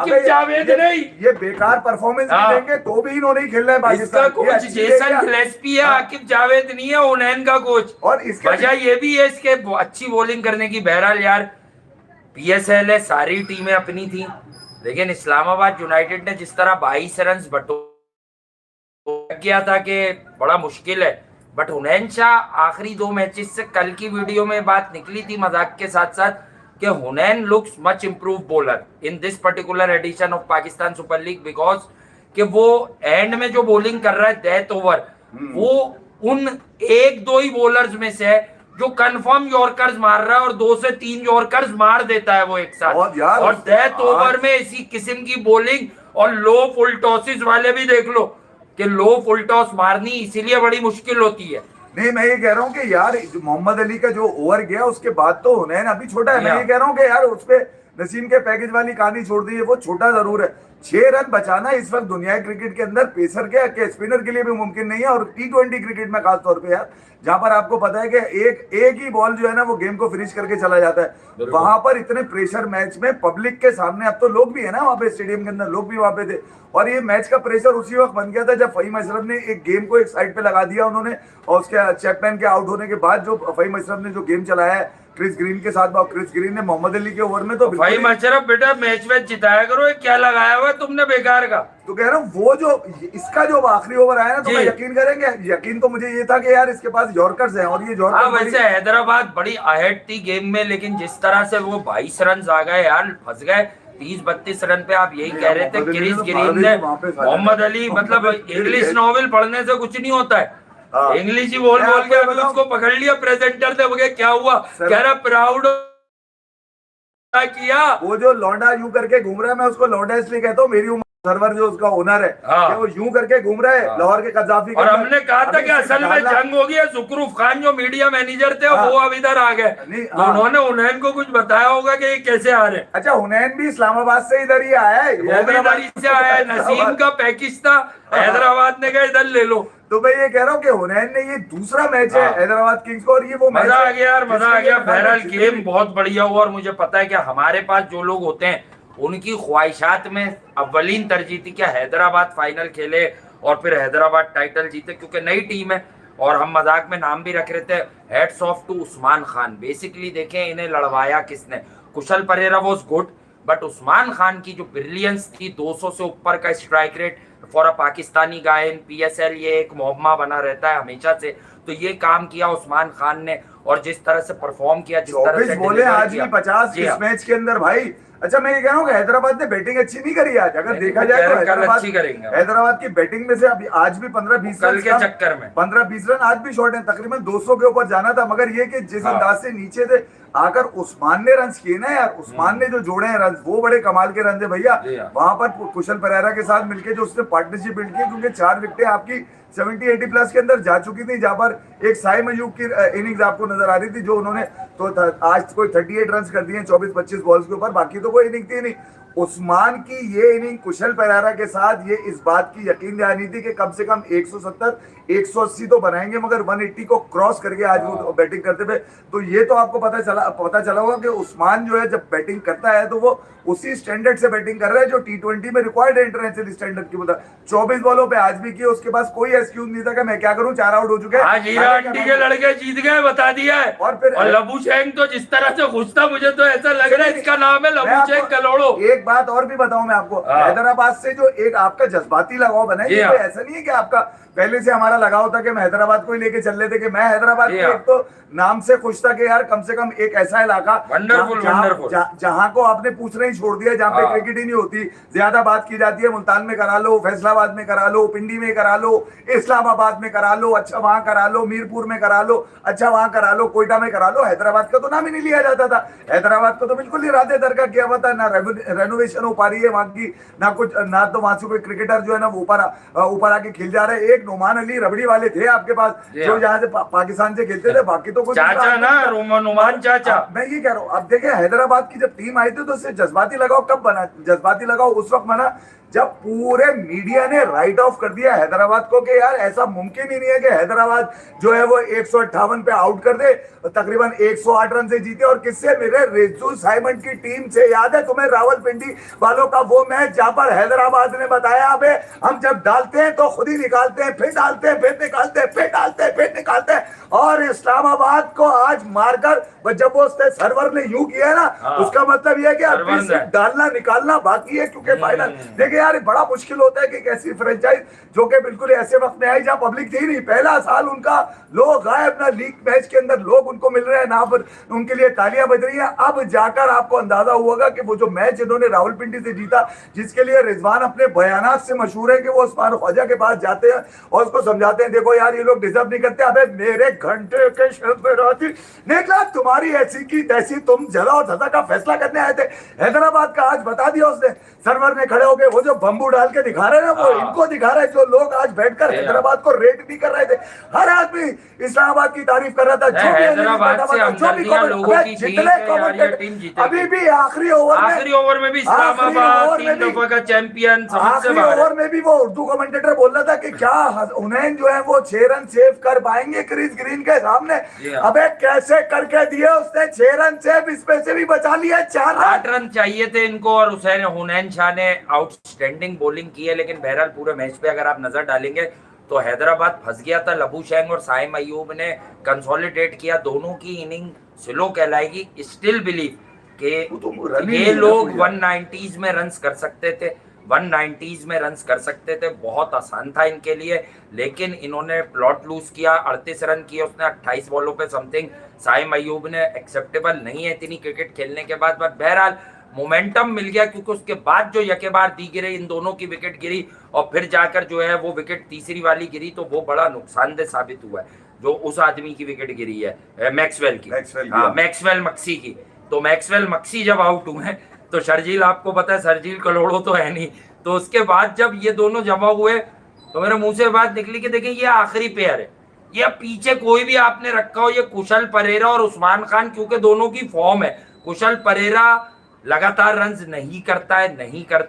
आकिब जावेद नहीं, ये बेकार परफॉर्मेंस देंगे तो भी इन्होंने खेलना है पाकिस्तान। कोच जेसन गिलेस्पी है, आकिब जावेद नहीं है हुनैन का कोच। और इसके वजह ये भी है इसके अच्छी बॉलिंग करने की। बहरहाल यार PSL है, सारी टीमें अपनी थी, लेकिन इस्लामाबाद यूनाइटेड ने जिस तरह 22 रन बटो किया था कि बड़ा मुश्किल है। बट हुनैन शाह आखिरी 2 मैचेस से, कल की वीडियो में बात निकली थी मजाक के साथ साथ कि Hunain looks much improve bowler in this particular edition of Pakistan super league, because कि वो एंड में जो बॉलिंग कर रहा है डेथ ओवर, वो उन 1-2 ही बॉलर्स में से है जो कंफर्म यॉर्कर्स मार रहा है और 2 से 3 यॉर्कर्स मार देता है वो एक साथ। और डेथ ओवर में इसी किस्म की बॉलिंग, और लो फुल टॉसेस वाले भी देख लो कि लो फुल टॉस मारनी इसीलिए बड़ी मुश्किल होती है। नहीं, मैं ये कह रहा हूँ कि यार मोहम्मद अली का जो ओवर गया उसके बाद तो हुनैन अभी छोटा है। मैं ये कह रहा हूँ कि यार उस पे नसीम के पैकेज वाली कहानी छोड़ दी है, वो छोटा जरूर है। 6 रन बचाना इस वक्त दुनिया क्रिकेट के अंदर पेसर के स्पिनर के लिए भी मुमकिन नहीं है, और T20 क्रिकेट में खासतौर पे यार, जहां पर आपको पता है कि एक ही बॉल जो है ना वो गेम को फिनिश करके चला जाता है, वहां पर इतने प्रेशर मैच में पब्लिक के सामने, अब तो लोग भी है ना वहां पे स्टेडियम के अंदर, लोग भी वहां पे थे, और ये मैच का प्रेशर उसी वक्त बन गया था जब फहीम अशरफ ने एक गेम को एक साइड पे लगा दिया उन्होंने, और उसके चैपमैन के आउट होने के बाद जो फहीम अशरफ ने जो गेम चलाया है क्रिस ग्रीन के साथ, क्रिस ग्रीन ने मोहम्मद अली के ओवर में तो फहीम अशरफ बेटा मैच जिताया करो, क्या लगाया हुआ तुमने बेकार का। तो कह रहा हूँ वो जो इसका जो आखिरी ओवर आया ना, तो मैं यकीन करेंगे, यकीन तो मुझे ये था कि यार इसके पास यॉर्कर्स हैं, और ये यॉर्कर वैसे हैदराबाद बड़ी अहेड थी गेम में, लेकिन जिस तरह से वो 22 रन आ गए यार, फंस गए 30-32 रन पे। आप यही कह रहे थे क्रिस ग्रीन ने मोहम्मद अली, मतलब इंग्लिश नॉवेल पढ़ने से कुछ नहीं होता है, इंग्लिश ही बोल बोल के अभी उसको पकड़ लिया प्रेजेंटर ने, क्या हुआ, कह रहा प्राउड किया। वो जो लौंडा यूं करके घूम रहा है, मैं उसको लौंडा इसलिए कहता हूँ, मेरी उम्र सर्वर जो उसका ओनर है, कि वो यूं करके घूम रहा है लाहौर के कद्दाफी। और हमने कहा था कि असल में जंग होगी, जुकरूफ खान जो मीडिया मैनेजर थे वो अब इधर आ गए, तो उन्होंने हुनैन को कुछ बताया होगा कि ये कैसे आ रहे। अच्छा, हुनैन भी इस्लामाबाद से इधर ही आया है, हैदराबाद से आया है, नसीम का पैकेज था, हैदराबाद ने कहा इधर ले लो। तो मैं ये कह रहा हूँ कि हुनैन ने ये दूसरा मैच है हैदराबाद किंग्स को, और ये वो मजा आ गया यार, मजा आ गया। बहरहाल गेम बहुत बढ़िया हुआ, और मुझे पता है कि हमारे पास जो लोग होते हैं उनकी ख्वाहिशात में अव्वलीन तरजीह थी कि हैदराबाद फाइनल खेले और फिर हैदराबाद टाइटल जीते, क्योंकि नई टीम है। और हम मजाक में नाम भी रख रहे थे heads off to Usman Khan. Basically देखें इन्हें लड़वाया किसने, Kushal Perera was good, but Usman Khan की जो ब्रिलियंस थी, 200 से ऊपर का strike rate for a Pakistani guy in PSL, ये एक मुअम्मा बना रहता है हमेशा से। तो ये काम किया उस्मान खान ने, और जिस तरह से परफॉर्म किया, जिस तरह से बोले आज भी 50 इस मैच के अंदर भाई। अच्छा, मैं ये कह रहा हूँ कि हैदराबाद ने बैटिंग अच्छी नहीं करी आज, अगर देखा जाए तो हैदराबाद की बैटिंग में से अभी आज भी 15-20 रन के चक्कर में 15-20 रन आज भी शॉर्ट है, तकरीबन 200 के ऊपर जाना था, मगर ये कि जिस अंदाज से नीचे थे आकर उस्मान ने रन किए ना यार, उस्मान ने जो जोड़े हैं रन, वो बड़े कमाल के रन थे भैया। वहां पर कुशल परेरा के साथ मिलकर जो उसने पार्टनरशिप बिल्ड की, क्योंकि 4 विकेटें आपकी 70-80 प्लस के अंदर जा चुकी थी, जहां पर एक साइम अयूब की इनिंग्स आपको नजर आ रही थी, जो उन्होंने तो आज कोई 38 रन कर दिए 24-25 बॉल्स के ऊपर, बाकी तो कोई इनिंग थी नहीं। उस्मान की ये इनिंग कुशल परेरा के साथ ये इस बात की यकीन दिलानी थी कि कम से कम 170-180 तो बनाएंगे, मगर 180 को क्रॉस करके आज वो बैटिंग करते थे। तो ये तो आपको पता चला होगा कि उस्मान जो है जब बैटिंग करता है तो वो उसी स्टैंडर्ड से बैटिंग कर रहा है जो T20 में रिक्वायर्ड है इंटरनेशनल स्टैंडर्ड की। बता 24 बॉलों पे आज भी किए, उसके पास कोई एक्सक्यूज नहीं था कि मैं क्या करूं, 4 आउट हो चुके हैं, के लड़के जीत गए, बता दिया है। और फिर लबू शेख तो जिस तरह से खुश था, मुझे तो ऐसा लग रहा है इसका नाम है लबू शेख कलोड़ो। एक बात और भी बताऊं मैं आपको, हैदराबाद से जो एक आपका जज्बाती लगाव बना है, ये ऐसा नहीं है कि आपका पहले से हमारा लगाव था कि हम हैदराबाद को ही लेके चल रहे थे, कि मैं हैदराबाद को एक तो नाम से खुश था कि यार कम से कम एक ऐसा इलाका जहां को आपने पूछना ही छोड़ दिया, जहां पे क्रिकेट ही नहीं होती, ज्यादा बात की जाती है, मुल्तान में करा लो, फैसलाबाद में करा लो, पिंडी में करा लो, इस्लामाबाद में करा लो, अच्छा वहां करा लो, मीरपुर में करा लो, अच्छा वहां करा लो, कोयटा में करा लो, हैदराबाद का तो नाम ही नहीं लिया जाता था। हैदराबाद को तो बिल्कुल ही राधे दरगाह किया हुआ था, ना रेनोवेशन हो पा रही है वहां की, ना कुछ, ना तो वहां से कोई क्रिकेटर जो है ना ऊपर आके खेल जा रहे। एक नुमान अली रबड़ी वाले थे आपके पास जो यहाँ से पाकिस्तान से खेलते थे, बाकी तो कुछ चाचा ना नुमान चाचा। मैं ये कह रहा हूँ, अब देखे हैदराबाद की जब टीम आई थी तो उससे जज्बाती लगाव कब बना, जज्बाती लगाव उस वक्त बना जब पूरे मीडिया ने राइट ऑफ कर दिया हैदराबाद को कि यार ऐसा मुमकिन ही नहीं है कि हैदराबाद जो है वो 158 पे आउट कर दे, तकरीबन 108 रन से जीते, और किससे, मेरे रेजू साइमंड की टीम से, याद है तुम्हें रावलपिंडी रावलपिंडी वालों का वो मैच जहां पर हैदराबाद ने बताया अबे हम जब डालते हैं तो खुद ही निकालते हैं, फिर डालते हैं, फिर निकालते हैं, फिर डालते हैं, फिर निकालते हैं, और इस्लामाबाद को आज मारकर जब वो उसने सर्वर ने यूं किया है ना, उसका मतलब ये है कि अभी सिर्फ डालना निकालना बाकी है, क्योंकि फाइनल देखिए यार बड़ा मुश्किल होता है कि कैसी फ्रेंचाइज जो कि बिल्कुल ऐसे वक्त में आई जहां पब्लिक थी नहीं, पहला साल उनका लोग आए अपना लीग मैच के अंदर, लोग उनको मिल रहे हैं ना, पर उनके लिए तालियां बज रही हैं। अब जाकर आपको अंदाजा होगा कि वो जो मैच इन्होंने रावलपिंडी से जीता, जिसके लिए रिजवान अपने बयानात से मशहूर है कि वो उस्मान ख्वाजा के पास जाते हैं और उसको समझाते हैं देखो यार ये लोग डिजर्व नहीं करते, अबे मेरे घंटे के निकला तुम्हारी ऐसी की तैसी, तुम जला और सजा का फैसला करने आए थे। हैदराबाद का आज बता दिया उसने, सर्वर ने खड़े होके वो जो बम्बू डाल के दिखा रहे हैं ना, वो इनको दिखा रहे हैं जो लोग आज बैठकर हैदराबाद को रेट नहीं कर रहे थे। हर आदमी इस्लामाबाद की तारीफ कर रहा था, जो भी जितने कमेंटेटर अभी भी आखिरी ओवर में भी इस्लामाबाद 3 दफा का चैंपियन, आखिरी ओवर में भी वो उर्दू कमेंटेटर बोल रहा था कि क्या हुनैन जो है वो 6 रन सेव कर पाएंगे क्रिस ग्रीन के सामने। अबे कैसे करके दिए उसने 6 रन सेव, इसमें से भी बचा लिया 4 रन। 8 रन चाहिए थे इनको और हुनैन शाह ने आउटस्टैंडिंग बॉलिंग की है, लेकिन बहरहाल पूरे मैच पे अगर आप नजर डालेंगे तो हैदराबाद फंस गया था। लबूशेंग और साइम अयूब ने कंसोलिडेट किया, दोनों की इनिंग स्लो कहलाएगी। स्टिल बिलीव कि ये लोग 190s में रन्स कर सकते थे, 190s में रन्स कर सकते थे, बहुत आसान था इनके लिए, लेकिन इन्होंने प्लॉट लूज किया। 38 रन किए उसने 28 बॉलों पे समथिंग। साइम अयूब ने एक्सेप्टेबल नहीं है इतनी क्रिकेट खेलने के बाद, बट बहरहाल मोमेंटम मिल गया क्योंकि उसके बाद जो यकेबार दी गिरे, इन दोनों की विकेट गिरी और फिर जाकर जो है वो विकेट तीसरी वाली गिरी, तो वो बड़ा नुकसानदेह साबित हुआ है। जो उस आदमी की विकेट गिरी है मैक्सवेल की, मैक्सवेल मक्सी की, तो मैक्सवेल मक्सी जब आउट हुए तो शर्जील, आपको पता है शर्जील करोड़ों तो है नहीं, तो उसके बाद जब ये दोनों जमा हुए तो मेरे मुंह से बात निकली कि देखिए ये आखिरी पेयर है, ये पीछे कोई भी आपने रखा हो, ये कुशल परेरा और उस्मान खान, क्योंकि दोनों की फॉर्म है। कुशल परेरा लगातार रन्स नहीं करता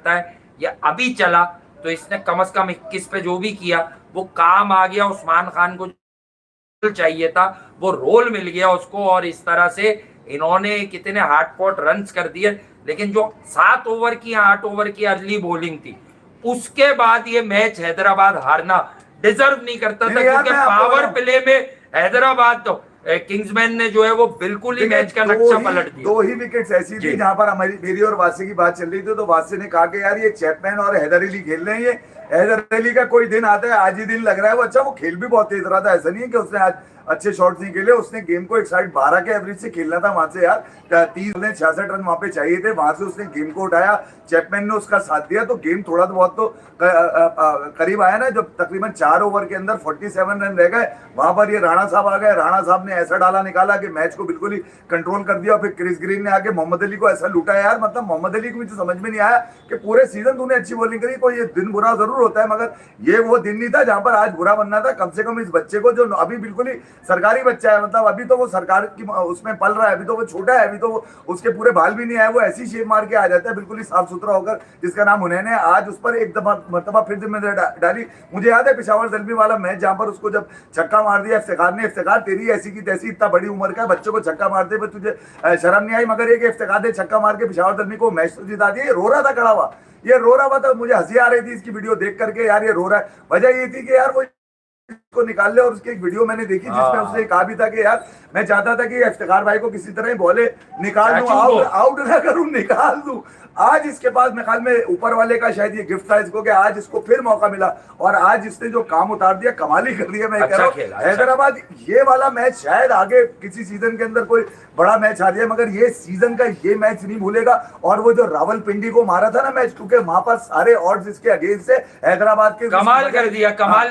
है, ये अभी चला तो इसने कम से कम 21 पे जो भी किया वो काम आ गया। उस्मान खान को चाहिए था वो रोल मिल गया उसको, और इस तरह से इन्होंने कितने हार्ड फॉट रन्स कर दिए। लेकिन जो 7 ओवर की 8 ओवर की अर्ली बॉलिंग थी, उसके बाद ये मैच हैदराबाद हारना डिजर्व नहीं करता था, क्योंकि पावर प्ले में हैदराबाद तो किंग्समैन ने जो है वो बिल्कुल ही मैच का नक्शा पलट दिया। 2 ही विकेट्स ऐसी थी जहां पर मेरी और वासी की बात चल रही थी, तो वासी ने कहा कि यार ये चैपमैन और हैदर अली खेल रहे हैं, ये हैदर अली का कोई दिन आता है, आज ही दिन लग रहा है वो अच्छा, वो खेल भी बहुत तेज रहा था, ऐसा नहीं है कि उसने आज अच्छे शॉट्स नहीं खेले, उसने गेम को एक साइड 12 के एवरेज से खेलना था वहां से यार, 36 रन वहां पे चाहिए थे, वहां से उसने गेम को उठाया, चैपमैन ने उसका साथ दिया, तो गेम थोड़ा तो बहुत तो करीब आया ना। जब तकरीबन 4 ओवर के अंदर 47 रन रह गए, वहां पर ये राणा साहब आ गए, राणा साहब ने ऐसा डाला निकाला कि मैच को बिल्कुल ही कंट्रोल कर दिया। फिर क्रिस ग्रीन ने आके मोहम्मद अली को ऐसा लूटा यार, मतलब मोहम्मद अली को मुझे समझ में नहीं आया कि पूरे सीजन तूने अच्छी बॉलिंग करी, कोई ये दिन बुरा जरूर होता है, मगर ये वो दिन नहीं था जहां पर आज बुरा बनना था। कम से कम इस बच्चे को, जो अभी बिल्कुल ही सरकारी बच्चा है, मतलब अभी तो वो सरकार की उसमें पल रहा है, अभी तो वो छोटा है, अभी तो उसके पूरे बाल भी नहीं आए, वो ऐसी शेप मार के आ जाता है बिल्कुल ही साफ सुथरा होकर, जिसका नाम हुनैन है। आज उस पर एक मरतबा फिर जिम्मेदारी डाली। मुझे याद है पिशावर जलमी वाला मैच जहां पर उसको जब छक्का मार दिया इफ्तिखार ने, इफ्तिखार तेरी ऐसी की तैसी, इतना बड़ी उम्र का बच्चों को छक्का मार दे, तुझे शर्म नहीं आई? मगर एक इफ्तिखार ने छक्का मार के पिशावर जलमी को मैच तो जिता दिया। रो रहा था खड़ा हुआ, ये रो रहा था, मुझे हंसी आ रही थी इसकी वीडियो देख करके, यार ये रो रहा है। वजह ये थी कि यार वो को निकाल ले, और उसकी एक वीडियो मैंने देखी जिसमें उसने कहा भी था कि यार मैं चाहता था कि इफ्तिखार भाई को किसी तरह बॉले निकाल दूं, आउट ना करूं, निकाल दूं। आज इसके पास मेरे ख्याल में ऊपर वाले का शायद ये गिफ्ट था इसको कि आज इसको फिर मौका मिला, और आज इसने जो काम उतार दिया कमाल ही कर दिया। मैं कह रहा हूं हैदराबाद ये वाला मैच शायद आगे किसी सीजन के अंदर कोई बड़ा मैच हार जाए, मगर ये सीजन का ये मैच नहीं भूलेगा। और वो जो रावलपिंडी को मारा था ना मैच, क्योंकि वहां पर सारे ऑड्स इसके अगेंस्ट से हैदराबाद के, कमाल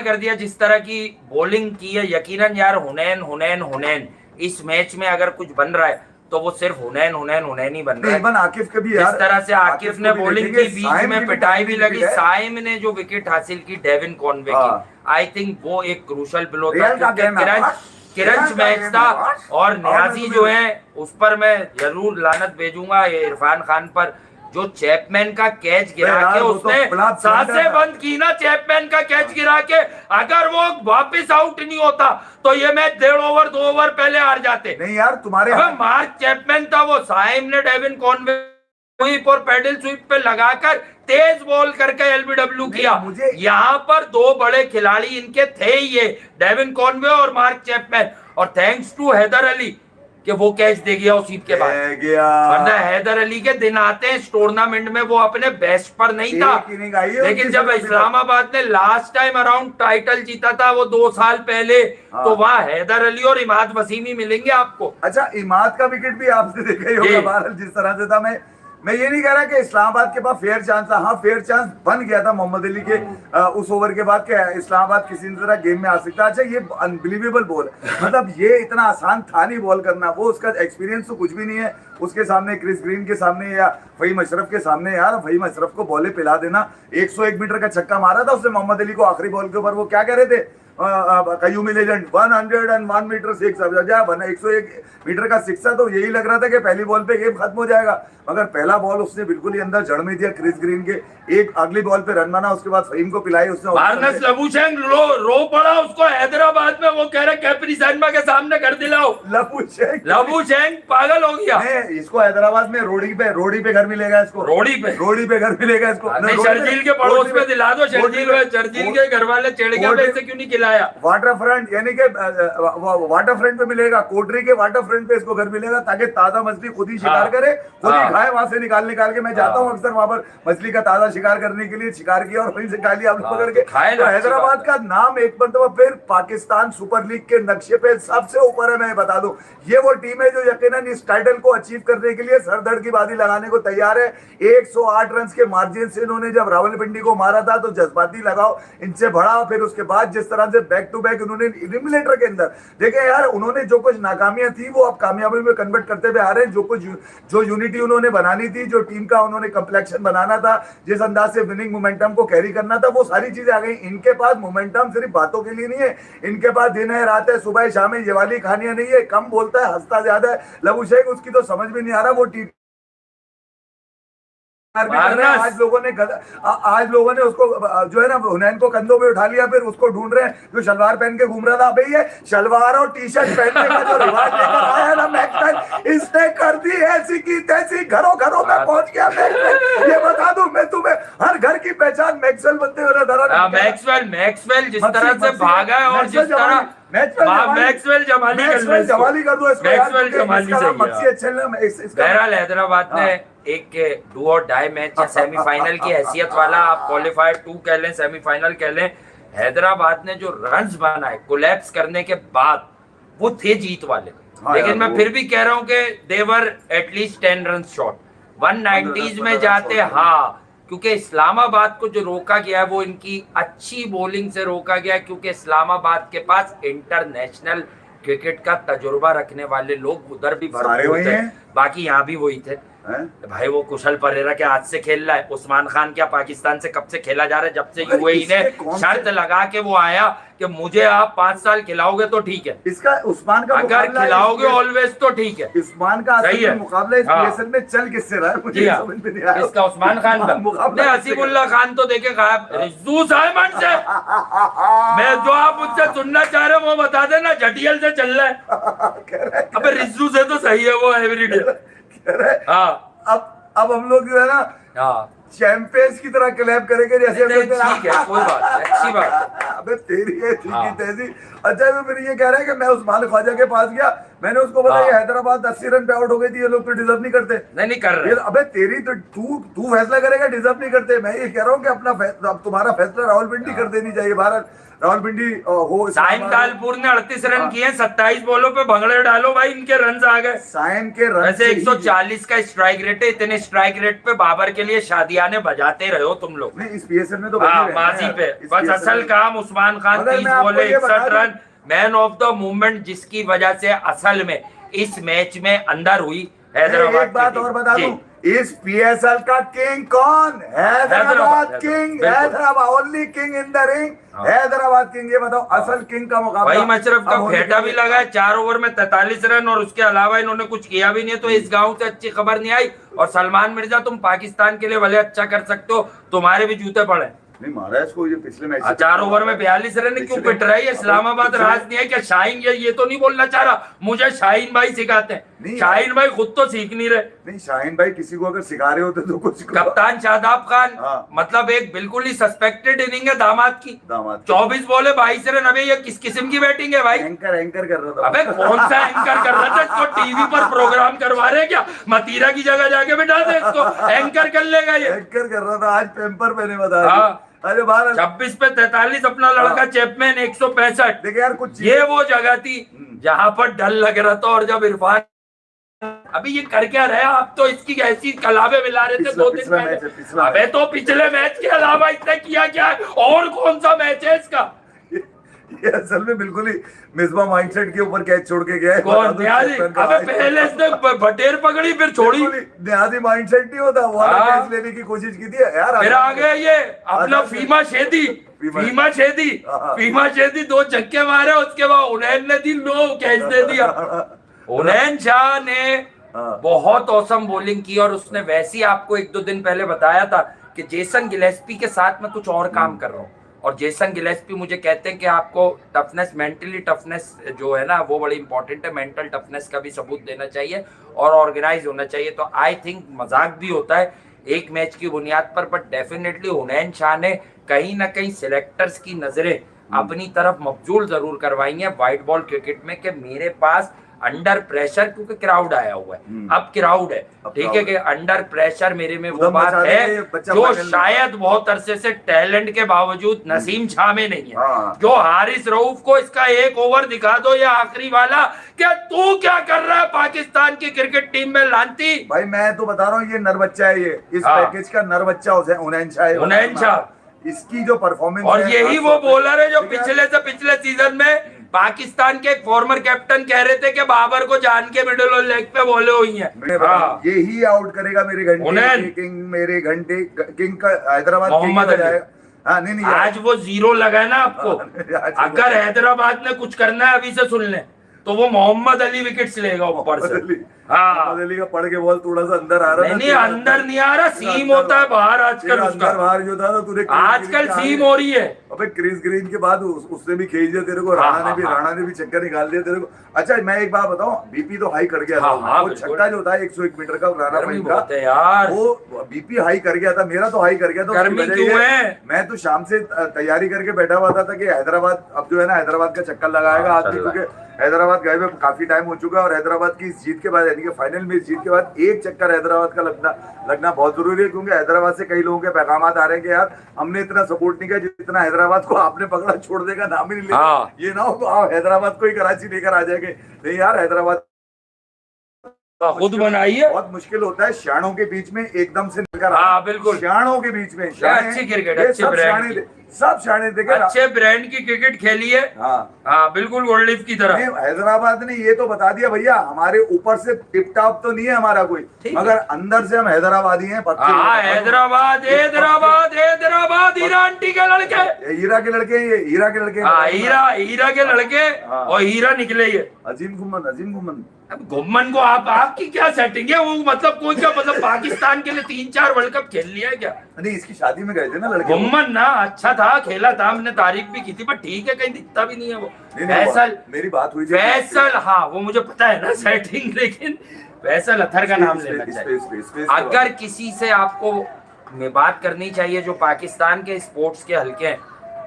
कर दिया जिस तरह की बॉलिंग की है। यकीनन यार हुनैन इस मैच में अगर कुछ बन रहा है तो वो सिर्फ हुनैन ही बन रहा है। आकिफ के भी इस तरह से आकिफ ने बॉलिंग की, बीच में पिटाई भी लगी। साइम ने जो विकेट हासिल की डेविन कॉनवे की, आई थिंक वो एक क्रूशल ब्लो था, किरंच मैच था। और न्याजी जो है उस पर मैं जरूर लानत भेजूंगा इरफान खान पर, जो चैपमैन का कैच गिरा के उसने सांसें बंद की ना, चैपमैन का कैच गिरा के, अगर वो वापस आउट नहीं होता तो ये मैच 1.5 ओवर 2 ओवर पहले हार जाते। नहीं यार तुम्हारे मार्क चैपमैन था वो, साइम ने डेविन कॉनवे स्वीप और पैडल स्वीप पे लगाकर तेज बॉल करके एलबीडब्ल्यू किया। यहाँ पर दो बड़े खिलाड़ी इनके थे ही, ये डेविन कॉनवे और मार्क चैपमैन, और थैंक्स टू हैदर अली कि वो कैच दे गया उस ईद के बाद, वरना हैदर अली के दिन आते हैं इस टूर्नामेंट में वो अपने बेस्ट पर नहीं था। लेकिन जब इस्लामाबाद ने लास्ट टाइम अराउंड टाइटल जीता था वो 2 साल पहले, तो वहाँ हैदर अली और इमाद वसीम ही मिलेंगे आपको। अच्छा, इमाद का विकेट भी आपने देखा ही होगा बहरहाल जिस तरह से था। मैं ये नहीं कह रहा कि इस्लामाबाद के पास फेयर चांस था, हाँ फेयर चांस बन गया था मोहम्मद अली के उस ओवर के बाद के इस्लामाबाद किसी तरह गेम में आ सकता। अच्छा, ये अनबिलीवेबल बॉल, मतलब ये इतना आसान था नहीं बॉल करना, वो उसका एक्सपीरियंस तो कुछ भी नहीं है उसके सामने, क्रिस ग्रीन के सामने या फहीम अशरफ के सामने। यार फहीम अशरफ को बॉलें पिला देना, 101 मीटर का छक्का मारा था उसने मोहम्मद अली को आखिरी बॉल के ऊपर। वो क्या कह रहे थे Qayyumi legend, 101 metre six, 101 metre का सिक्सा, तो यही लग रहा था कि पहली बॉल पे गेम खत्म हो जाएगा, मगर पहला बॉल उसने बिल्कुल ही अंदर जड़ में दिया क्रिस ग्रीन के। एक अगली बॉल पे रन बना, उसके बाद फहीम को पिलाई उसने। मार्नस लबुशेंग रो पड़ा उसको हैदराबाद में, वो कह रहे कैप्री शर्मा के सामने कर दिलाओ। लबुशेंग पागल हो गया। इसको हैदराबाद में रोडी पे घर मिलेगा, इसको रोडी पे घर मिलेगा इसको। शर्जील के पड़ोस में दिला दो, शर्जील के घर वाले चिढ़ गए, इसे क्यों नहीं खिलाया। वाटर फ्रंट यानी कि वाटर फ्रंट पे मिलेगा, कोटरी के वाटर फ्रंट पे इसको घर मिलेगा, ताकि ताजा मछली खुद ही शिकार करे, खुद ही खाए, वहां से निकाल के। मैं जाता हूँ अक्सर वहां पर मछली का ताजा शिकार करने के लिए, शिकार किया और वहीं से खा लिया पकड़ के। तो हैदराबाद का नाम एक मरतबा फिर पाकिस्तान सुपर लीग के नक्शे पे सबसे ऊपर है। मैं बता दूं, ये वो टीम है जो यकीनन इस टाइटल को अचीव करने के लिए सरदड़ की बाजी लगाने को तैयार है। 108 रन के मार्जिन से इन्होंने जब रावलपिंडी को मारा था तो जज्बाती लगाओ इनसे बढ़ा। फिर उसके बाद जिस तरह से बैक टू बैक उन्होंने एलिमिनेटर के अंदर देखे यार, उन्होंने जो कुछ नाकामियां थी वो अब कामयाबी में कन्वर्ट करते हुए आ रहे हैं। जो यूनिटी उन्होंने बनानी थी, जो टीम का उन्होंने कंप्लेक्शन बनाना था, जिस अंदाज से विनिंग मोमेंटम को कैरी करना था, वो सारी चीजें आ गई। इनके पास मोमेंटम सिर्फ बातों के लिए नहीं है, इनके पास दिन है रात है, सुबह शाम है, ये वाली कहानियां नहीं है। कम बोलता है हंसता ज्यादा है लबुशेंग, उसकी तो समझ में नहीं आ रहा वो टीम। आज लोगों ने उसको जो है ना हुनैन को कंधों पे उठा लिया, फिर उसको ढूंढ रहे हैं जो शलवार पहन के घूम रहा था। भाई ये शलवार और टी शर्ट पहनने का जो रिवाज लेकर आया ना मैक्सवेल, इसने कर दी ऐसी की तैसी, घरों में पहुंच गया मैक्सवेल। ये बता दूं मैं तुम्हें, हर घर की पहचान मैक्सवेल बनते हुए नजर आ। मैक्सवेल जिस तरह से भागा है और जिस तरह मैक्सवेल जमाली कर दो इसको। बहरहाल हैदराबाद ने एक डू और डाई मैच या सेमीफाइनल की हैसियत वाला, आप क्वालिफायर 2 कह लें, सेमीफाइनल कह लें, हैदराबाद ने जो रन्स बनाए कोलैप्स करने के बाद वो थे जीत वाले। लेकिन मैं फिर भी कह रहा हूं कि देवर एटलीस्ट 10 रन शॉर्ट 190s में जाते। हाँ, क्योंकि इस्लामाबाद को जो रोका गया है वो इनकी अच्छी बॉलिंग से रोका गया है, क्योंकि इस्लामाबाद के पास इंटरनेशनल क्रिकेट का तजुर्बा रखने वाले लोग उधर भी भरपूर थे, बाकी यहाँ भी वही थे। भाई वो कुशल परेरा के हाथ से खेल रहा है, उस्मान खान क्या पाकिस्तान से कब से खेला जा रहा है, जब से यूएई ने शर्त लगा के वो आया कि मुझे आप 5 साल खिलाओगे तो ठीक है, इसका उस्मान का अगर खिलाओगे ऑलवेज तो ठीक है। उस्मान का सही है मुकाबला इस पीएसएल में चल किससे रहा है मुझे समझ में नहीं आया। इसका उस्मान खान का हसीबुल्लाह खान तो देखे गायब, रिज्जू साइमन से मैं जो आप मुझसे सुनना चाह रहे हो वो बता देना, जटियल से चल रहा है। अबे रिज्जू से तो सही है वो एवरीडे। हाँ, अब हम लोग जो है ना चैंपियंस की तरह क्लैप करेंगे जैसे ठीक है, कोई बात अच्छी बात। अबे तेरी है तैसी। अच्छा तो फिर ये कह रहे हैं कि मैं उस्मान ख्वाजा के पास गया, मैंने उसको बताया हैदराबाद 80 रन पे आउट हो गई थी, ये लोग तो डिजर्व नहीं करते। नहीं कर रहे। अबे तेरी तो तू फैसला करेगा, डिजर्व नहीं करते। मैं ये कह रहा हूँ कि अपना तुम्हारा फैसला रावलपिंडी कर देनी चाहिए। भारत रावलपिंडी हो, साइम तालपुर ने 38 रन किए, 27 बॉलों पे भंगड़े डालो भाई, इनके रन आ गए। साइम के रन वैसे 140 का स्ट्राइक रेट है, इतने स्ट्राइक रेट पे बाबर के लिए शादियाने बजाते रहे हो तुम लोग। नहीं इस पीएसएल में तो माजी पे बस असल काम उस्मान खान 30 बॉले 61 run, man of the movement, जिसकी वजह से असल में इस मैच में अंदर हुई हैदराबाद। एक बात और बता दूं, इस पीएसएल का किंग कौन? Hyderabad king, Hyderabad only king in the ring, Hyderabad king. ये बताओ असल किंग का मुकाबला। भाई मशरफ का फेटा भी लगा है, 4 ओवर में 43 रन, और उसके अलावा इन्होंने कुछ किया भी नहीं है, तो इस गांव से अच्छी खबर नहीं आई। और सलमान मिर्जा, तुम पाकिस्तान के लिए भले अच्छा कर सकते हो, तुम्हारे भी जूते पड़े। नहीं मारा इसको, ये पिछले मैच 4 ओवर में 42 रन क्यों पिट रहा है? इस्लामाबाद राज नहीं है क्या? शाहीन ये तो नहीं बोलना चाह रहा, मुझे शाहीन भाई सिखाते हैं। नहीं, शाहीन भाई खुद तो सीख नहीं रहे। नहीं शाहीन भाई किसी को अगर सिखा रहे होते तो कुछ कप्तान शादाब खान, हाँ। मतलब एक बिल्कुल ही सस्पेक्टेड इनिंग है दामाद की। 24 24 बॉले 22 रन। अबे ये किस किस्म की बैटिंग है भाई? एंकर कर रहा था। अबे कौन सा एंकर कर रहा था? इसको टीवी पर प्रोग्राम करवा रहे क्या? मतीरा की जगह जाके बिठा दे इसको, एंकर कर लेगा ये। एंकर कर रहा था, आज पेम्पर मैंने बताया। हाँ। अरे बार 26 पे 43 अपना लड़का चैपमैन 165। देखिए यार कुछ ये वो जगह थी जहां पर डर लग रहा था। और जब इरफान, अभी ये कर क्या रहे? आप तो इसकी ऐसी कलावे मिला रहे थे 2 दिन पहले। अबे तो पिछले मैच के अलावा इसने किया क्या है? और कौन सा मैच है इसका? ये असल में बिल्कुल ही मिसबा माइंडसेट के ऊपर कैच छोड़ के गया है। कौन? न्याजी। अबे पहले इसने बटेर पकड़ी फिर छोड़ी। न्याजी माइंडसेट नहीं होता, वो वाला कैच लेने की कोशिश की थी यार। फिर आ गए ये अपना फीमा शेदी। फीमा शेदी 2 छक्के मारे, उसके बाद उनैन ने दी 9 कैच दे दिया। उनैन शाह ने बहुत औसम बॉलिंग की। और उसने वैसे ही आपको 1-2 दिन पहले बताया था कि जेसन गिलेस्पी के साथ मैं कुछ और काम कर रहा हूँ। और जेसन गिलेस्पी मुझे कहते हैं कि आपको टफनेस, मेंटली टफनेस जो है ना वो बड़ी इंपॉर्टेंट है। मेंटल टफनेस का भी सबूत देना चाहिए और ऑर्गेनाइज होना चाहिए। तो आई थिंक मजाक भी होता है एक मैच की बुनियाद पर, बट डेफिनेटली हुनैन शाह ने कहीं ना कहीं सिलेक्टर्स की नजरें अपनी तरफ मबजूल जरूर करवाई हैं व्हाइट बॉल क्रिकेट में कि मेरे पास अंडर प्रेशर, क्योंकि क्राउड आया हुआ है, अब क्राउड है, ठीक है, कि अंडर प्रेशर मेरे में वो बात है जो शायद बहुत अरसे से टैलेंट के बावजूद नसीम शाह में नहीं है। जो हारिस रऊफ को इसका 1 ओवर दिखा दो या आखिरी वाला, क्या तू क्या कर रहा है पाकिस्तान की क्रिकेट टीम में लांती? भाई मैं तो बता रहा हूँ ये नर बच्चा है, ये इस पैकेज का नर बच्चा हुनैन शाह। इसकी जो परफॉर्मेंस, और यही वो बॉलर है जो पिछले सीजन में पाकिस्तान के एक फॉर्मर कैप्टन कह रहे थे कि बाबर को जान के मिडिल और लेग पे बॉले हुई हैं। यही आउट करेगा मेरे घंटे किंग का हैदराबाद मोहम्मद अली। हाँ, नहीं आज वो 0 लगा ना आपको। अगर हैदराबाद ने कुछ करना है अभी से सुन ले, तो वो मोहम्मद अली विकेट्स लेगा ऊपर से। मोहम्मद अली का पड़ के बॉल थोड़ा सा अंदर आ रहा नहीं, अंदर नहीं आ रहा, सीम होता है बाहर आजकल उसका। बाहर जो था ना तूने आजकल सीम हो रही है। अबे क्रिस ग्रीन के बाद उसने भी खेल दिया तेरे को, राणा ने भी चक्कर निकाल दिया तेरे को। अच्छा मैं एक बात बताऊं, बीपी तो हाई कर गया था। वो छक्का जो था 101 मीटर का राणा भाई का यार, वो बीपी हाई कर गया था, मेरा तो हाई कर गया था। गर्मी क्यों है? मैं तो शाम से तैयारी करके बैठा हुआ था कि हैदराबाद अब जो है ना हैदराबाद का चक्कर लगाएगा आज भी, क्योंकि हैदराबाद गए हुए काफी टाइम हो चुका है। और हैदराबाद की इस जीत के बाद, यानी कि फाइनल में इस जीत के बाद एक चक्कर हैदराबाद का लगना बहुत जरूरी है, क्योंकि हैदराबाद से कई लोगों के पैगाम आ रहे हैं कि यार हमने इतना सपोर्ट नहीं किया जितना हैदराबाद को आपने पकड़ा, छोड़ देगा नाम ही नहीं लेगा। ये ना हो तो आप हैदराबाद को ही कराची लेकर आ जाएंगे। नहीं यार, हैदराबाद खुद बनाइए, बहुत मुश्किल होता है शानों के बीच में एकदम से निकल। हाँ बिल्कुल, शानों के बीच में अच्छी क्रिकेट, अच्छे ब्रांड, सब शाने देखे, अच्छे ब्रांड की क्रिकेट खेली है। हाँ बिल्कुल, गोल्ड लीफ की तरह। हैदराबाद ने ये तो बता दिया भैया, हमारे ऊपर से टिप टॉप तो नहीं है हमारा कोई, मगर अंदर से हम हैदराबादी हैं। हैदराबाद हीरा आंटी के लड़के, हीरा के लड़के, ये हीरा के लड़के, हीरा के लड़के, और हीरा निकले ये अजीम घुम्मन। अब घुम्मन को आपकी क्या सेटिंग है? वो मतलब कोई क्या, मतलब पाकिस्तान के लिए 3-4 वर्ल्ड कप खेल लिया है क्या? नहीं, इसकी शादी में गए थे ना लड़के। घुम्मन ना अच्छा था, खेला था, हमने तारीफ भी की थी, पर ठीक है, कहीं दिखता भी नहीं है वो। फैसल, मेरी बात हुई फैसल, हाँ वो मुझे पता है ना सेटिंग, लेकिन फैसल अथर का नाम लेना चाहिए। अगर किसी से आपको में बात करनी चाहिए जो पाकिस्तान के स्पोर्ट्स के हल्के हैं,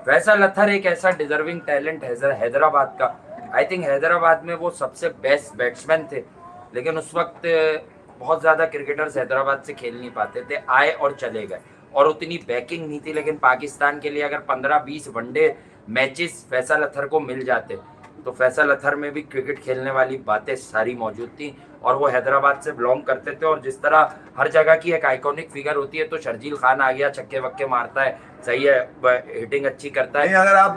फैसल अथर एक ऐसा डिजर्विंग टैलेंट है हैदराबाद का। आई थिंक हैदराबाद में वो सबसे बेस्ट बैट्समैन थे, लेकिन उस वक्त बहुत ज़्यादा क्रिकेटर्स हैदराबाद से खेल नहीं पाते थे, आए और चले गए, और उतनी बैकिंग नहीं थी। लेकिन पाकिस्तान के लिए अगर 15-20 वनडे मैचेस फैसल अथर को मिल जाते, तो फैसल अथर में भी क्रिकेट खेलने वाली बातें सारी मौजूद थी, और वो हैदराबाद से बिलोंग करते थे। और जिस तरह हर जगह की एक आइकॉनिक फिगर होती है, तो शर्जील खान आ गया, छक्के वक्के मारता है, सही है, हिटिंग अच्छी करता है,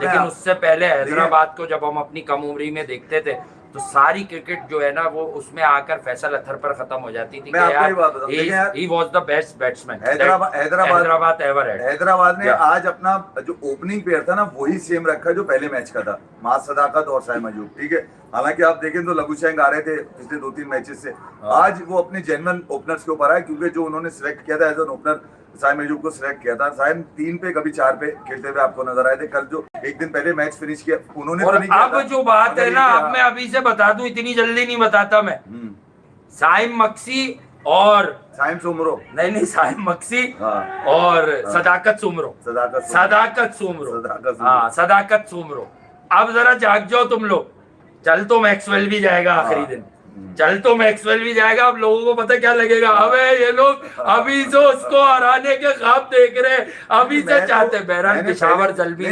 लेकिन उससे पहले हैदराबाद को जब हम अपनी कम उम्री में देखते थे, तो सारी क्रिकेट जो है ना वो उसमें आकर फैसल अथर पर खत्म हो जाती थी। He was the best batsman Hyderabad ever had। Hyderabad ने आज अपना जो ओपनिंग पेयर था ना वही सेम रखा जो पहले मैच का था, मास सदाकत और साइम अयूब, ठीक है। हालांकि आप देखें तो लघुशैंक आ रहे थे पिछले 2-3 मैचेस से, आज वो अपने जेन्युइन ओपनर्स के ऊपर आए, क्योंकि जो उन्होंने सिलेक्ट किया था as an opener Saim Ayub को सिलेक्ट किया था। साइम 3 पे कभी 4 पे खेलते हुए आपको नजर आए थे। कल जो एक दिन पहले मैच फिनिश किया उन्होंने, और अब जो बात है ना, अब मैं अभी से बता दूं, इतनी जल्दी नहीं बताता मैं, साइम मक्सी और साइम सुमरो, नहीं साइम मक्सी हाँ, और हाँ, सदाकत सुमरो, सदाकत सदाकत सुमरो, सदाकत सुमरो। हाँ सदाकत सुमरो। अब जरा जाग जाओ तुम लोग, चल तो मैक्सवेल भी जाएगा आखिरी दिन, चल तो मैक्सवेल भी जाएगा। अब लोगों को पता क्या लगेगा, अबे ये लोग अभी से उसको हराने के ख्वाब देख रहे हैं, अभी से चाहते। बहरहाल पेशावर जलवी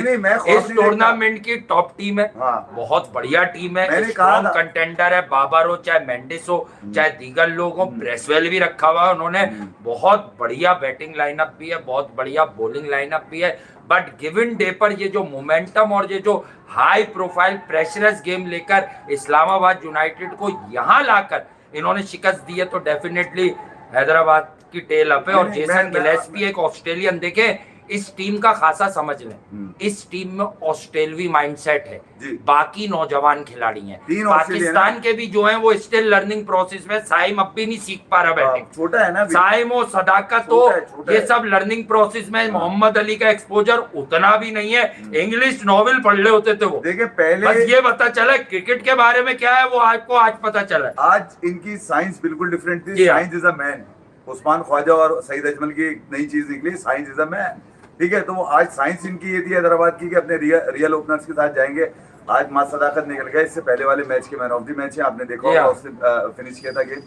इस टूर्नामेंट की टॉप टीम है, बहुत बढ़िया टीम है, स्ट्रॉन्ग कंटेंडर है। बाबर हो चाहे मेंडिस हो चाहे दीगर लोग हो, ब्रेसवेल भी रखा हुआ है उन्होंने, बहुत बढ़िया बैटिंग लाइनअप भी है, बहुत बढ़िया बॉलिंग लाइनअप भी है। बट गिवन डे पर ये जो मोमेंटम और ये जो हाई प्रोफाइल प्रेशरस गेम लेकर इस्लामाबाद यूनाइटेड को यहां लाकर इन्होंने शिकस्त दी है, तो डेफिनेटली हैदराबाद की टेल अप है। और जेसन गिलेस्पी एक ऑस्ट्रेलियन, देखे इस टीम का खासा समझ लें, इस टीम में ऑस्ट्रेलवी माइंडसेट है, बाकी नौजवान खिलाड़ी हैं। पाकिस्तान के भी जो हैं वो स्टिल लर्निंग प्रोसेस में। साइम अब भी नहीं सीख पा रहा बैटिंग, छोटा है ना साइम हो सदाकत हो, ये सब लर्निंग प्रोसेस में। मोहम्मद अली का एक्सपोजर उतना भी नहीं है, इंग्लिश नॉवेल पढ़ ले होते थे वो। देखिए पहले बस ये पता चला क्रिकेट के बारे में क्या है वो आपको आज पता चला। आज इनकी साइंस बिल्कुल डिफरेंट थी। Science is a man, Usman Khawaja और सईद अजमल की एक नई चीज निकली, साइंस इज अ मैन। ठीक है, तो वो आज साइंस इनकी ये थी हैदराबाद की कि अपने रियल ओपनर्स के साथ जाएंगे। आज मां सदाकत निकल गए, इससे पहले वाले मैच के मैन ऑफ द मैच है, आपने देखा होगा, उससे फिनिश किया था गेम।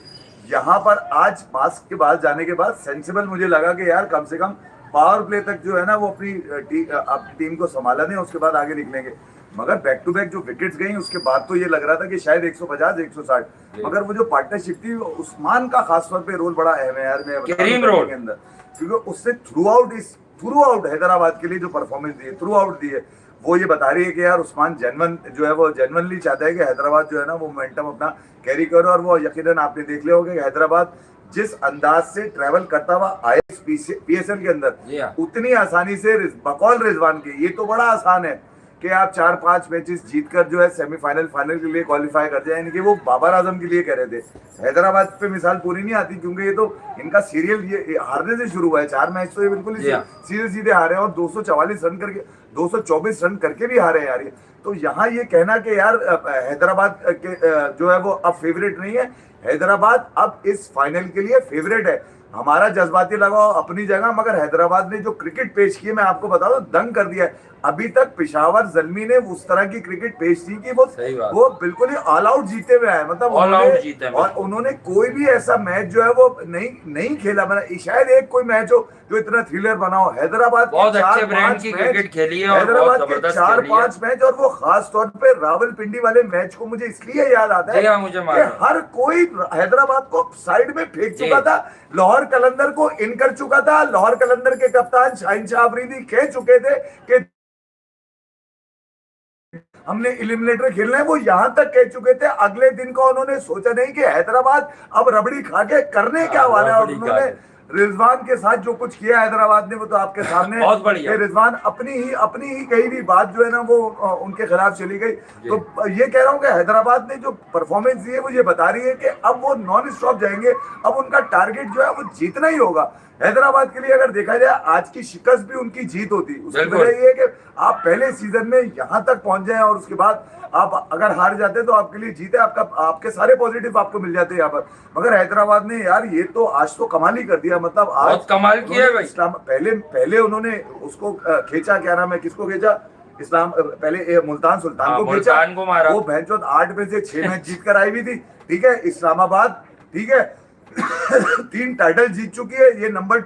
यहाँ पर आज मास्क के बाद जाने के बाद सेंसिबल मुझे लगा कि यार कम से कम पावर प्ले तक जो है ना वो अपनी टीम को संभाला नहीं, उसके बाद आगे निकलेंगे। मगर बैक टू बैक जो विकेट्स गई उसके बाद तो ये लग रहा था कि शायद 150 160, मगर वो जो पार्टनरशिप थी उस्मान का खासतौर पे रोल बड़ा अहम है यार, मैं रोल के अंदर, क्योंकि उससे थ्रू आउट हैदराबाद के लिए जो परफॉर्मेंस दी है, थ्रू आउट दी है, वो ये बता रही है कि यार उस्मान जेन्युइन जो है वो जेन्युइनली चाहता है कि हैदराबाद जो है ना वो मोमेंटम अपना कैरी करो। और वो यकीनन आपने देख लिया होगा कि हैदराबाद जिस अंदाज से ट्रैवल करता हुआ आए पीएसएल के अंदर, उतनी आसानी से बकौल रिजवान के, ये तो बड़ा आसान है कि आप 4-5 मैचेस जीतकर जो है सेमीफाइनल फाइनल के लिए क्वालिफाई कर जाए, यानी कि वो बाबर आजम के लिए कह रहे थे। हैदराबाद पे मिसाल पूरी नहीं आती, क्योंकि ये तो इनका सीरियल ये हारने से शुरू हुआ है। 4 मैच तो ये बिल्कुल सीधे सीधे हारे हैं और 244 रन करके 224 रन करके भी हारे हैं यार ये। तो यहाँ ये कहना कि यार हैदराबाद के जो है वो अब फेवरेट नहीं है, हैदराबाद अब इस फाइनल के लिए फेवरेट है। हमारा जज्बाती लगाओ अपनी जगह, मगर हैदराबाद ने जो क्रिकेट पेश की मैं आपको बता दूं दंग कर दिया है। अभी तक पेशावर जल्मी ने उस तरह की क्रिकेट पेश की कि वो बिल्कुल ही ऑल आउट जीते हुए आए, मतलब और उन्होंने कोई भी ऐसा मैच जो है वो नहीं खेला। मतलब शायद एक कोई मैच हो जो इतना थ्रिलर बना हो। हैदराबाद बहुत अच्छे ब्रांड की क्रिकेट खेली है, हैदराबाद के 4-5 मैच, और वो खास तौर पे रावलपिंडी वाले मैच को मुझे इसलिए याद आता है कि हर कोई हैदराबाद को साइड में फेंक चुका था, लाहौर कलंदर को इन कर चुका था, लाहौर कलंदर के कप्तान शाहीन शाह अफरीदी कह चुके थे कि हमने एलिमिनेटर खेलना है, वो यहां तक कह चुके थे। अगले दिन को उन्होंने सोचा नहीं कि हैदराबाद अब रबड़ी खा के करने क्या वाला है, और उन्होंने रिजवान के साथ जो कुछ किया हैदराबाद ने वो तो आपके सामने बहुत बढ़िया। रिजवान अपनी ही कही भी बात जो है ना वो उनके खिलाफ चली गई। तो ये कह रहा हूँ कि हैदराबाद ने जो परफॉर्मेंस दी है वो ये बता रही है कि अब वो नॉन स्टॉप जाएंगे, अब उनका टारगेट जो है वो जीतना ही होगा। हैदराबाद के लिए अगर देखा जाए आज की शिकस्त भी उनकी जीत होती, उसकी वजह ये है कि आप पहले सीजन में यहाँ तक पहुंच जाए और उसके बाद आप अगर हार जाते तो आपके लिए जीत है, आपके सारे पॉजिटिव आपको मिल जाते हैं यहाँ पर। मगर हैदराबाद ने यार ये तो आज तो कमाल ही कर दिया, मतलब आज कमाल किया भाई। इस्लाम पहले उन्होंने उसको खींचा, क्या नाम है, किसको खींचा, इस्लाम पहले मुल्तान सुल्तान को खींचा, वो भैंचोद 8 में से 6 मैच जीत कर आई भी थी। ठीक है, इस्लामाबाद ठीक है 3 टाइटल जीत चुकी है, ये नंबर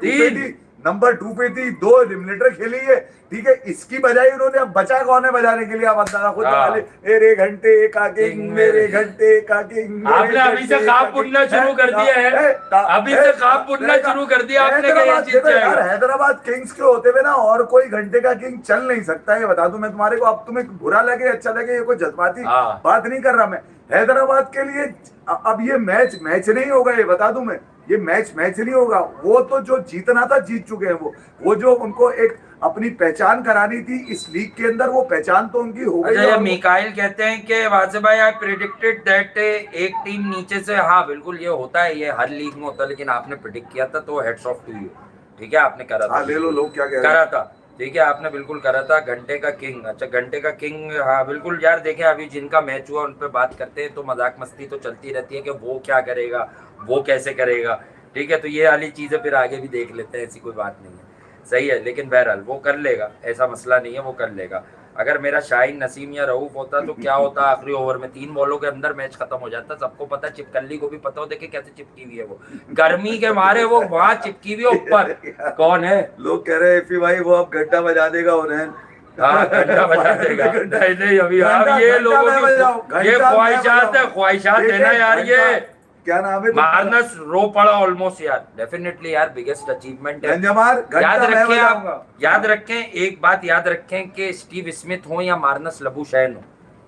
2 पे थी, 2 एलिमिनेटर खेली है। ठीक है, इसकी बजाय उन्होंने अब बचा कौन है बजाने के लिए, आप अंदाजा खुद लगा ले। मेरे घंटे का किंग, मेरे घंटे का किंग, आपने अभी से ख्वाब बुनना शुरू कर दिया है, अभी से ख्वाब बुनना शुरू कर दिया आपने। हैदराबाद किंग्स के होते हुए ना और कोई घंटे का किंग चल नहीं सकता, ये बता दूं मैं तुम्हारे को। अब तुम्हें बुरा लगे अच्छा लगे, ये कोई जज्बाती बात नहीं कर रहा मैं। हैदराबाद के लिए अब ये मैच नहीं होगा, ये बता दूं मैं, ये मैच नहीं होगा। वो तो जो जीतना था जीत चुके हैं, वो जो उनको एक अपनी पहचान करानी थी इस लीग के अंदर, वो पहचान तो उनकी हो गई। अच्छा, मिकाइल कहते हैं कि वासे भाई आई प्रेडिक्टेड दैट एक टीम नीचे से, हाँ बिल्कुल ये होता है, ये हर लीग में होता है, लेकिन आपने प्रेडिक्ट किया था तो हेड्स ऑफ टू यू। ठीक है, आपने करा था, ले लो, लोग क्या करा था, ठीक है, आपने बिल्कुल करा था। घंटे का किंग, अच्छा घंटे का किंग, हाँ बिल्कुल यार। देखें अभी जिनका मैच हुआ उन पे बात करते हैं तो मजाक मस्ती तो चलती रहती है कि वो क्या करेगा, वो कैसे करेगा, ठीक है। तो ये वाली चीजें फिर आगे भी देख लेते हैं, ऐसी कोई बात नहीं है, सही है। लेकिन बहरहाल वो कर लेगा, ऐसा मसला नहीं है, वो कर लेगा। अगर मेरा शाहीन नसीम या रऊफ होता तो क्या होता, आखिरी ओवर में 3 बॉलों के अंदर मैच खत्म हो जाता। सबको पता, चिपकली को भी पता हो, देखे कैसे चिपकी हुई है वो, गर्मी के मारे वो वहां चिपकी हुई है ऊपर। कौन है? लोग कह रहे हैं भाई वो अब घंटा बजा देगा उन्हें। हाँ, घंटा बजा देगा। नहीं नहीं, अभी अब ये लोगों की ये ख्वाहिशात है, ख्वाहिशात है ना यार। ये क्या नाम है मार्नस रो पड़ा ऑलमोस्ट यार, डेफिनेटली यार बिगेस्ट अचीवमेंट है। याद रखें आप, याद रखें एक बात याद रखें कि स्टीव स्मिथ हो या मार्नस लबुशैन हो,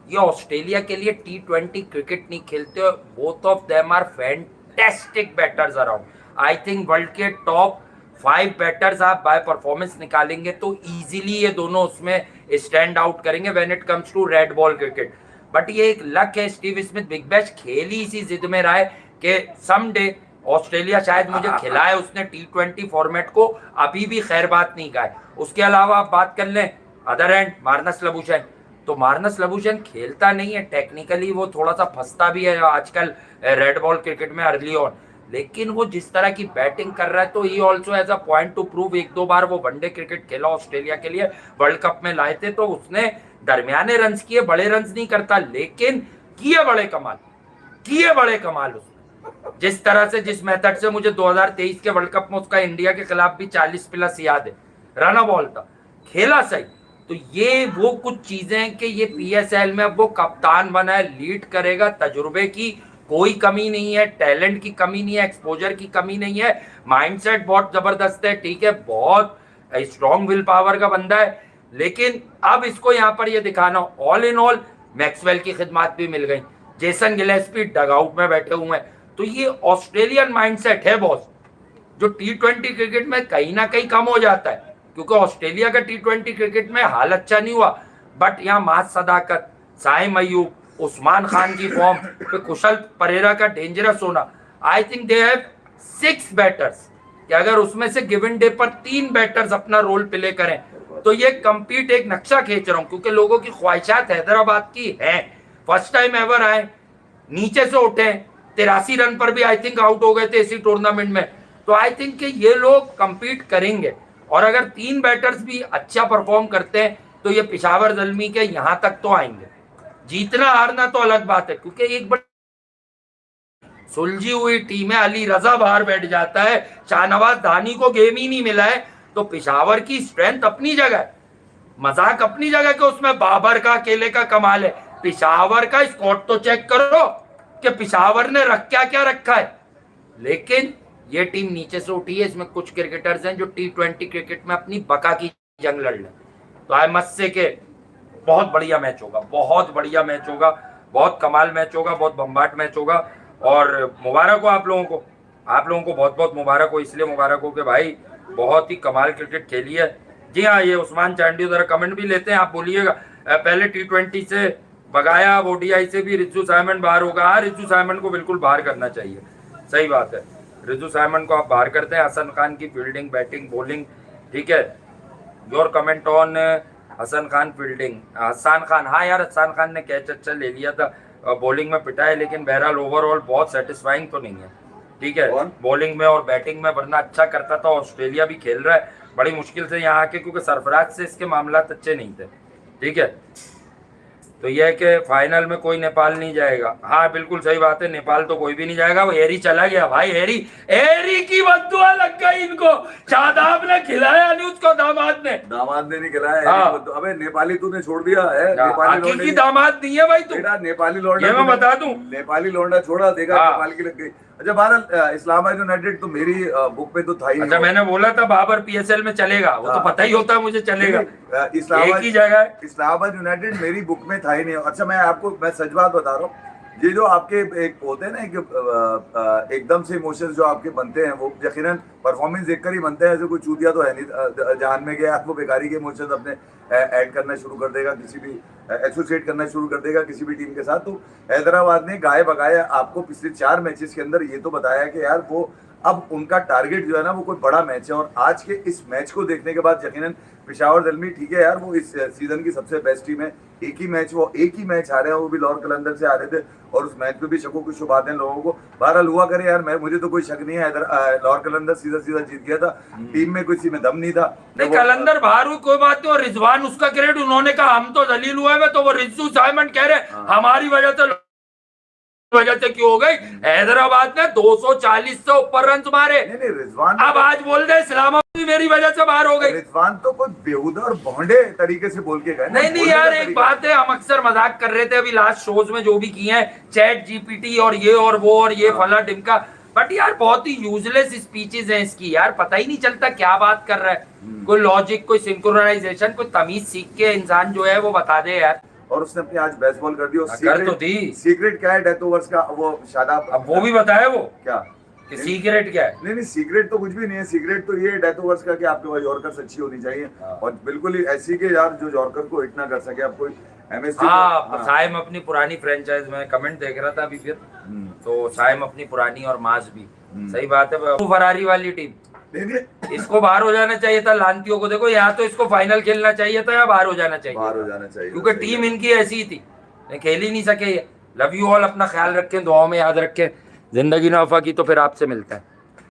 ये ऑस्ट्रेलिया के लिए T20 क्रिकेट नहीं खेलते। Both of them are fantastic batters around. I think world के टॉप 5 बैटर्स आप बाय परफॉर्मेंस निकालेंगे तो इजीली ये दोनों उसमें स्टैंड आउट करेंगे when it comes to red ball cricket. But ये एक लक है, स्टीव स्मिथ बिग बैश खेल ही इसी जिद में रहा है कि समडे ऑस्ट्रेलिया शायद मुझे खिलाए। उसने T20 फॉर्मेट को अभी भी खैर बात नहीं कहा है। उसके अलावा आप बात कर लें अदर एंड मार्नस लबुशैन, तो मार्नस लबुशैन खेलता नहीं है, टेक्निकली वो थोड़ा सा फंसता भी है आजकल रेड बॉल क्रिकेट में अर्ली ऑन, लेकिन वो जिस तरह की बैटिंग कर रहा है तो ही also as a point to prove. 1-2 बार वो वनडे क्रिकेट खेला ऑस्ट्रेलिया के लिए, वर्ल्ड कप में लाए थे, तो उसने दरमियाने रन्स किए, बड़े रन्स नहीं करता, लेकिन किए बड़े कमाल, किए बड़े कमाल उसने। जिस तरह से, जिस मेथड से, मुझे 2023 के वर्ल्ड कप में उसका इंडिया के खिलाफ भी 40 प्लस याद है, रन बॉल था, खेला सही। तो ये वो कुछ चीजें हैं कि ये PSL में अब वो कप्तान बना है, लीड करेगा, तजुर्बे की कोई कमी नहीं है, टैलेंट की कमी नहीं है, एक्सपोजर की कमी नहीं है, माइंडसेट बहुत जबरदस्त है, ठीक है, बहुत स्ट्रॉन्ग विल पावर का बंदा है। लेकिन अब इसको यहाँ पर ये दिखाना, ऑल इन ऑल मैक्सवेल की खिदमत भी मिल गई, जेसन गिलेस्पी डगआउट में बैठे हुए हैं। तो ये ऑस्ट्रेलियन माइंडसेट है बॉस, जो T20 क्रिकेट में कहीं ना कहीं कम हो जाता है, क्योंकि ऑस्ट्रेलिया का T20 क्रिकेट में हाल अच्छा नहीं हुआ, बट यहाँ मास सदाकत, साइम अयूब, उस्मान खान की फॉर्म पे, कुशल परेरा का डेंजरस होना, I think they have 6 batters कि अगर उसमें से गिवन डे पर 3 बैटर्स अपना रोल प्ले करें तो ये कंप्लीट एक नक्शा खींच रहा हूं, क्योंकि लोगों की ख्वाहिशात हैदराबाद की है। फर्स्ट टाइम एवर आए, नीचे से उठे, 83 रन पर भी आई थिंक आउट हो गए थे इसी टूर्नामेंट में। तो आई थिंक कि ये लोग कंपीट करेंगे, और अगर 3 बैटर्स भी अच्छा परफॉर्म करते हैं तो ये पिशावर ज़ल्मी के यहां तक तो आएंगे। जीतना हारना तो अलग बात है, क्योंकि एक सुलझी हुई टीम है, अली रजा बाहर बैठ जाता है, शाहनवाज धानी को गेम ही नहीं मिला है, तो पिशावर की स्ट्रेंथ अपनी जगह है, मजाक अपनी जगह के उसमें बाबर का अकेले का कमाल है। पिशावर का स्क्वाड तो चेक करो कि पिशावर ने क्या क्या रखा है। लेकिन ये टीम नीचे से उठी है, इसमें कुछ क्रिकेटर्स हैं जो T20 क्रिकेट में अपनी बका की जंग लड़ लें। तो आई मस्ट से के बहुत बढ़िया मैच होगा, बहुत बढ़िया मैच होगा, बहुत कमाल मैच होगा, बहुत बम्बाट मैच होगा। और मुबारक हो आप लोगों को, आप लोगों को बहुत बहुत मुबारक हो। इसलिए मुबारक हो कि भाई बहुत ही कमाल क्रिकेट खेली है। जी हाँ, ये उस्मान चांडी जरा कमेंट भी लेते हैं, आप बोलिएगा। पहले T20 से भगाया, अब ODI से भी रिजू साइमन बाहर होगा। हाँ, रिजू साइमन को बिल्कुल बाहर करना चाहिए, सही बात है, रिजू साइमन को आप बाहर करते हैं। हसन खान की फील्डिंग, बैटिंग, बॉलिंग, ठीक है। Your comment on Hasan Khan fielding, Hasan Khan, हाँ यार हसन खान ने कैच अच्छा ले लिया था, बॉलिंग में पिटा है, लेकिन बहरहाल ओवरऑल बहुत सेटिस्फाइंग तो नहीं है, ठीक है, बॉलिंग में और बैटिंग में, वरना अच्छा करता था। ऑस्ट्रेलिया भी खेल रहा है बड़ी मुश्किल से यहाँ आके, क्योंकि सरफराज से इसके मामलात अच्छे नहीं थे, ठीक है। तो यह है कि फाइनल में कोई नेपाल नहीं जाएगा। हाँ बिल्कुल सही बात है, नेपाल तो कोई भी नहीं जाएगा। वो हैरी चला गया भाई, हैरी की बद्दुआ लग गई इनको, शादाब ने खिलाया नहीं उसको, दामाद ने नहीं खिलाया। हाँ। अबे नेपाली तूने छोड़ दिया है, नेपाली दामाद नहीं है भाई तू, नेपाली लौंडा, ये मैं बता दूं, नेपाली लौंडा छोड़ा, देखा नेपाल की लग गई। अच्छा बहरहाल इस्लामाबाद यूनाइटेड तो मेरी बुक पे तो था ही। अच्छा, मैंने बोला था बाबर PSL में चलेगा, वो तो पता ही होता है मुझे चलेगा, एक ही जगह है। इस्लामाबाद यूनाइटेड मेरी बुक में था ही नहीं। अच्छा मैं सच बात बता रहा हूँ, ये जो आपके एक होते हैं ना एकदम से इमोशंस जो आपके बनते हैं, वो यकीनन परफॉर्मेंस देखकर ही बनते हैं। ऐसे कोई चूतिया तो है नहीं जहान में गया आपको बेकारी के इमोशंस अपने ऐड करना शुरू कर देगा, किसी भी एसोसिएट करना शुरू कर देगा किसी भी टीम के साथ। तो हैदराबाद ने गाय बगाया आपको पिछले 4 मैचेस के अंदर ये तो बताया कि यार वो अब उनका टारगेट जो है ना वो कोई बड़ा मैच है। और आज के इस मैच को देखने के बाद यकीनन पेशावर ज़ल्मी ठीक है यार, वो इस सीजन की सबसे बेस्ट टीम है। एक ही मैच हारे हैं, वो भी लाहौर कलंदर से हारे थे, और उस मैच में भी शकों की शुबात हैं लोगों को। बहरहाल हुआ करे यार, मुझे तो कोई शक नहीं है, लाहौर कलंदर सीधा जीत गया था, टीम में किसी में दम नहीं था। नहीं, कलंदर बाहर हुई कोई बात नहीं, और रिजवान उसका क्रेडिट, उन्होंने कहा हम तो दलील हुए हैं, तो वो रिजू साइमन कह रहे हमारी वजह से क्यों हो गई। हैदराबाद ने 240 से ऊपर रन मारे। नहीं रिजवान, अब आज बोल दे इस्लामाबाद भी मेरी वजह से बाहर हो गई। रिजवान तो कोई बेहुदा और भोंडे तरीके से बोल के गए। नहीं यार, एक बात है, हम अक्सर मजाक कर रहे थे अभी लास्ट शोज में जो भी किए हैं, चैट जीपीटी और ये और वो और ये फला टिमका, बट यार बहुत ही यूजलेस स्पीचेस हैं इसकी यार, पता ही नहीं चलता क्या बात कर रहा है। कोई लॉजिक, कोई सिंक्रोनाइजेशन, कोई तमीज सीख के इंसान जो है वो बता दे यार। और उसने अपनी आज बेसबॉल कर दी, और कर तो दी। सीक्रेट क्या है डेथ ओवर्स का, वो शादाब, अब वो भी बताया वो क्या कि सीक्रेट क्या है। नहीं सीक्रेट तो कुछ भी नहीं है, सीक्रेट तो ये डेथ ओवर्स का कि आपके पास यॉर्कर्स अच्छी होनी चाहिए, और बिल्कुल ही ऐसी के यार जो यॉर्कर को हिट ना कर सके। आप कोई एमएससी, साइम अपनी पुरानी फ्रेंचाइज में कमेंट देख रहा था अभी फिर, तो साइम अपनी पुरानी और मास भी, सही बात है, फरारी वाली टीम, इसको बाहर हो जाना चाहिए था। लांतियों को देखो, या तो इसको फाइनल खेलना चाहिए था या बाहर हो जाना चाहिए, क्योंकि टीम इनकी ऐसी ही थी, खेल ही नहीं सके ये। लव यू ऑल, अपना ख्याल रखें, दुआओं में याद रखें। जिंदगी ना वफा की तो फिर आपसे मिलता है।